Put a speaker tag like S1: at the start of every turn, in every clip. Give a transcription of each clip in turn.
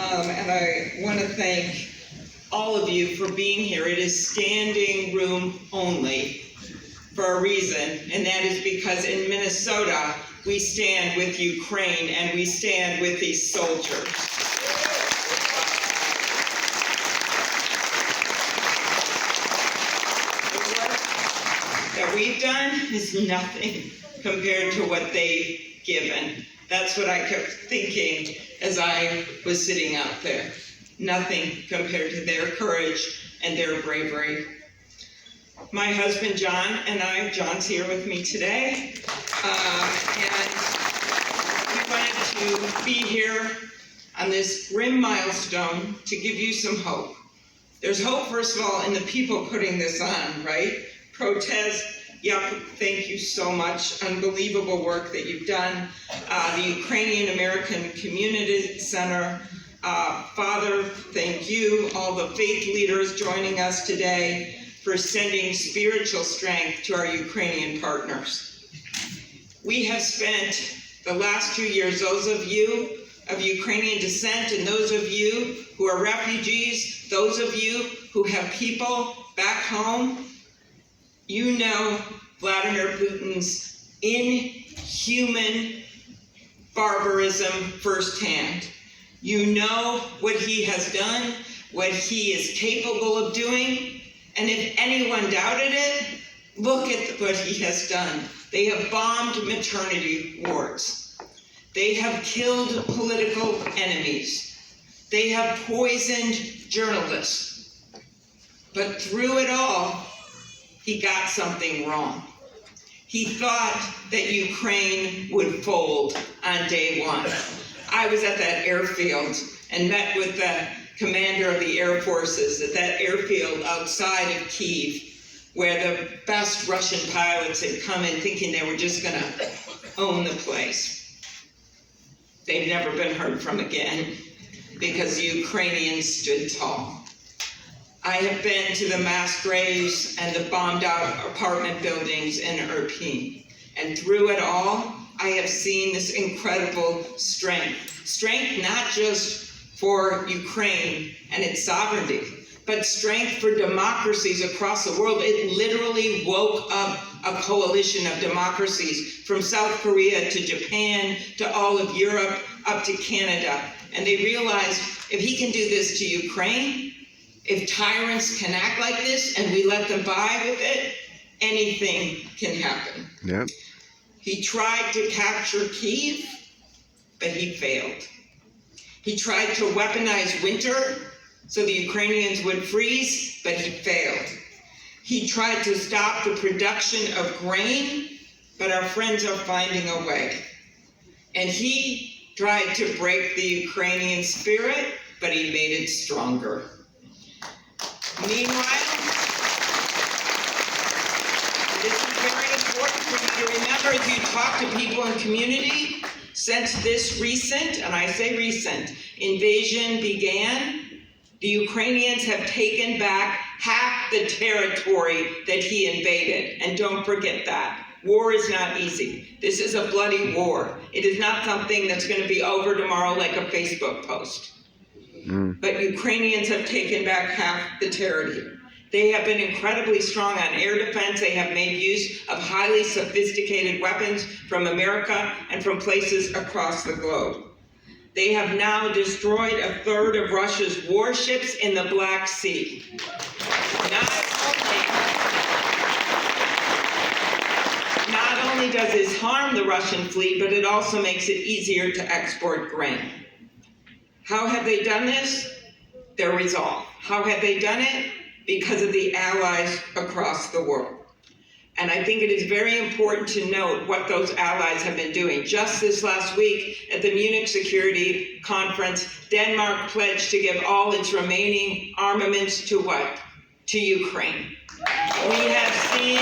S1: and I want to thank all of you for being here. It is standing room only for a reason, and that is because in Minnesota, we stand with Ukraine and we stand with these soldiers. The work that we've done is nothing compared to what they've given. That's what I kept thinking as I was sitting out there. Nothing compared to their courage and their bravery. My husband, John, and I, John's here with me today, and we wanted to be here on this grim milestone to give you some hope. There's hope, first of all, in the people putting this on, right? Protest, yep, thank you so much. Unbelievable work that you've done. The Ukrainian American Community Center, Father, thank you. All the faith leaders joining us today for sending spiritual strength to our Ukrainian partners. We have spent the last 2 years, those of you of Ukrainian descent and those of you who are refugees, those of you who have people back home, you know Vladimir Putin's inhuman barbarism firsthand. You know what he has done, what he is capable of doing, and if anyone doubted it, look at what he has done. They have bombed maternity wards. They have killed political enemies. They have poisoned journalists. But through it all, he got something wrong. He thought that Ukraine would fold on day one. I was at that airfield and met with the commander of the Air Forces at that airfield outside of Kyiv, where the best Russian pilots had come in thinking they were just going to own the place. They've never been heard from again because the Ukrainians stood tall. I have been to the mass graves and the bombed out apartment buildings in Irpin, and through it all, I have seen this incredible strength. Strength not just for Ukraine and its sovereignty, but strength for democracies across the world. It literally woke up a coalition of democracies from South Korea to Japan to all of Europe up to Canada. And they realized if he can do this to Ukraine, if tyrants can act like this and we let them by with it, anything can happen.
S2: Yep.
S1: He tried to capture Kyiv, but he failed. He tried to weaponize winter so the Ukrainians would freeze, but he failed. He tried to stop the production of grain, but our friends are finding a way. And he tried to break the Ukrainian spirit, but he made it stronger. Meanwhile, this is very important for you to remember as you talk to people in community. Since this recent, and I say recent, invasion began, the Ukrainians have taken back half the territory that he invaded. And don't forget that. War is not easy. This is a bloody war. It is not something that's going to be over tomorrow like a Facebook post. But Ukrainians have taken back half the territory. They have been incredibly strong on air defense. They have made use of highly sophisticated weapons from America and from places across the globe. They have now destroyed a third of Russia's warships in the Black Sea. Not only does this harm the Russian fleet, but it also makes it easier to export grain. How have they done this? Their resolve. How have they done it? Because of the allies across the world. And I think it is very important to note what those allies have been doing. Just this last week at the Munich Security Conference, Denmark pledged to give all its remaining armaments to what? To Ukraine. We have seen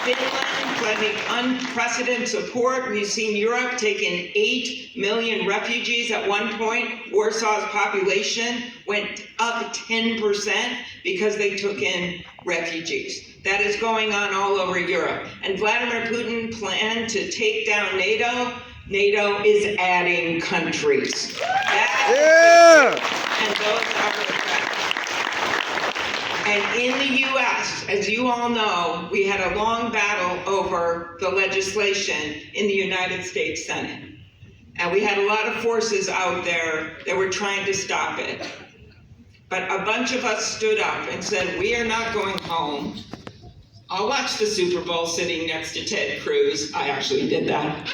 S1: Finland pledging unprecedented support. We've seen Europe taking 8 million refugees at one point. Warsaw's population went up 10% because they took in refugees. That is going on all over Europe. And Vladimir Putin planned to take down NATO NATO is adding countries. And those are the facts. And in the U.S., as you all know, we had a long battle over the legislation in the United States Senate. And we had a lot of forces out there that were trying to stop it. But a bunch of us stood up and said, we are not going home. I'll watch the Super Bowl sitting next to Ted Cruz. I actually did that.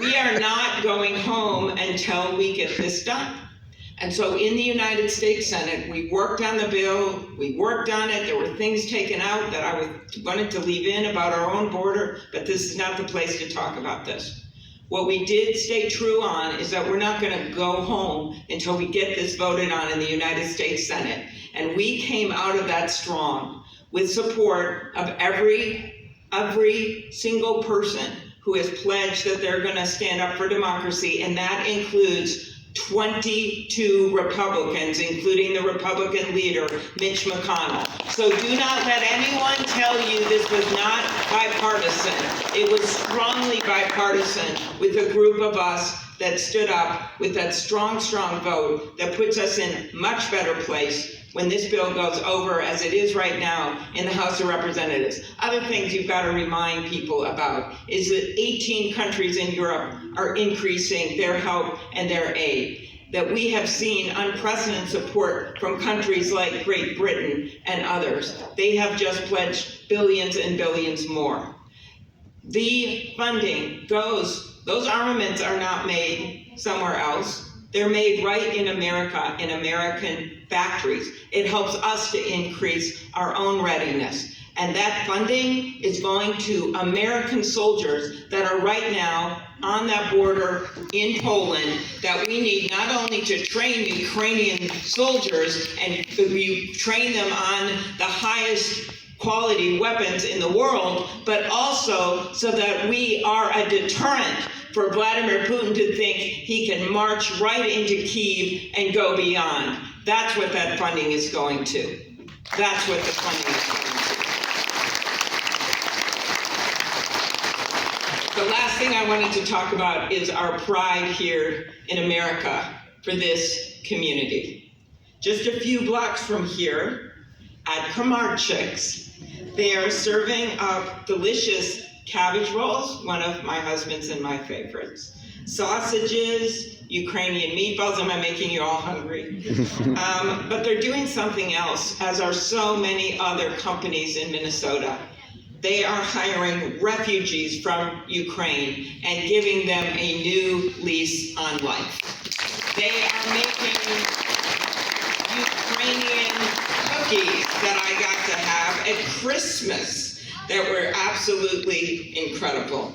S1: We are not going home until we get this done. And so in the United States Senate, we worked on the bill, we worked on it, there were things taken out that I wanted to leave in about our own border, but this is not the place to talk about this. What we did stay true on is that we're not going to go home until we get this voted on in the United States Senate. And we came out of that strong with support of every single person who has pledged that they're going to stand up for democracy, and that includes 22 Republicans, including the Republican leader, Mitch McConnell. So do not let anyone tell you this was not bipartisan. It was strongly bipartisan with a group of us that stood up with that strong, strong vote that puts us in a much better place when this bill goes over, as it is right now, in the House of Representatives. Other things you've got to remind people about is that 18 countries in Europe are increasing their help and their aid. That we have seen unprecedented support from countries like Great Britain and others. They have just pledged billions and billions more. The funding, those armaments are not made somewhere else. They're made right in America, in American factories. It helps us to increase our own readiness. And that funding is going to American soldiers that are right now on that border in Poland that we need not only to train Ukrainian soldiers and we train them on the highest quality weapons in the world, but also so that we are a deterrent for Vladimir Putin to think he can march right into Kyiv and go beyond. That's what that funding is going to. That's what the funding is going to. The last thing I wanted to talk about is our pride here in America for this community. Just a few blocks from here at Kramarczyk's, they are serving up delicious cabbage rolls, one of my husband's and my favorites. Sausages, Ukrainian meatballs. Am I making you all hungry? But they're doing something else, as are so many other companies in Minnesota. They are hiring refugees from Ukraine and giving them a new lease on life. They are making Ukrainian cookies that I got to have at Christmas that were absolutely incredible.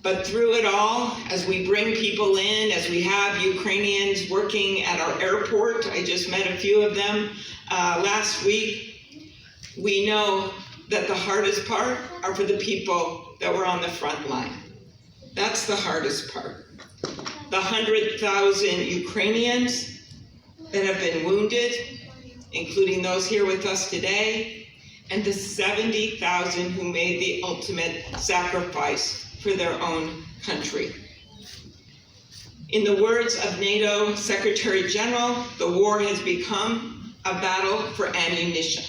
S1: But through it all, as we bring people in, as we have Ukrainians working at our airport, I just met a few of them last week, we know that the hardest part are for the people that were on the front line. That's the hardest part. The 100,000 Ukrainians that have been wounded, including those here with us today, and the 70,000 who made the ultimate sacrifice for their own country. In the words of NATO Secretary General, the war has become a battle for ammunition.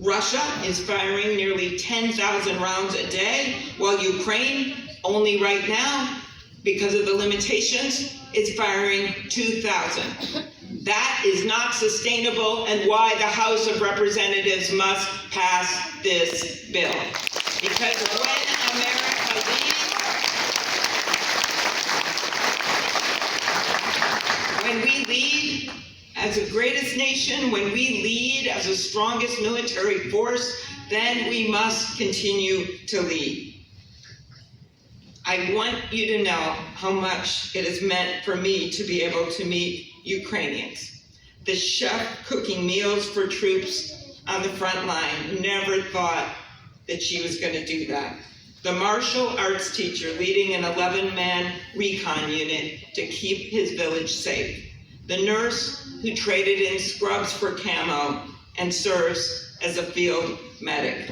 S1: Russia is firing nearly 10,000 rounds a day, while Ukraine, only right now, because of the limitations, is firing 2,000. That is not sustainable, and why the House of Representatives must pass this bill. Because when America leads, when we lead as the greatest nation, when we lead as the strongest military force, then we must continue to lead. I want you to know how much it has meant for me to be able to meet Ukrainians. The chef cooking meals for troops on the front line never thought that she was going to do that. The martial arts teacher leading an 11-man recon unit to keep his village safe. The nurse who traded in scrubs for camo and serves as a field medic.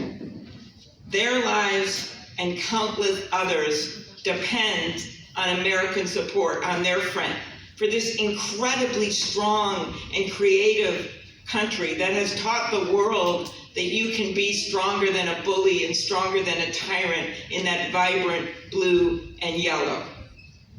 S1: Their lives and countless others depend on American support on their front for this incredibly strong and creative country that has taught the world that you can be stronger than a bully and stronger than a tyrant in that vibrant blue and yellow.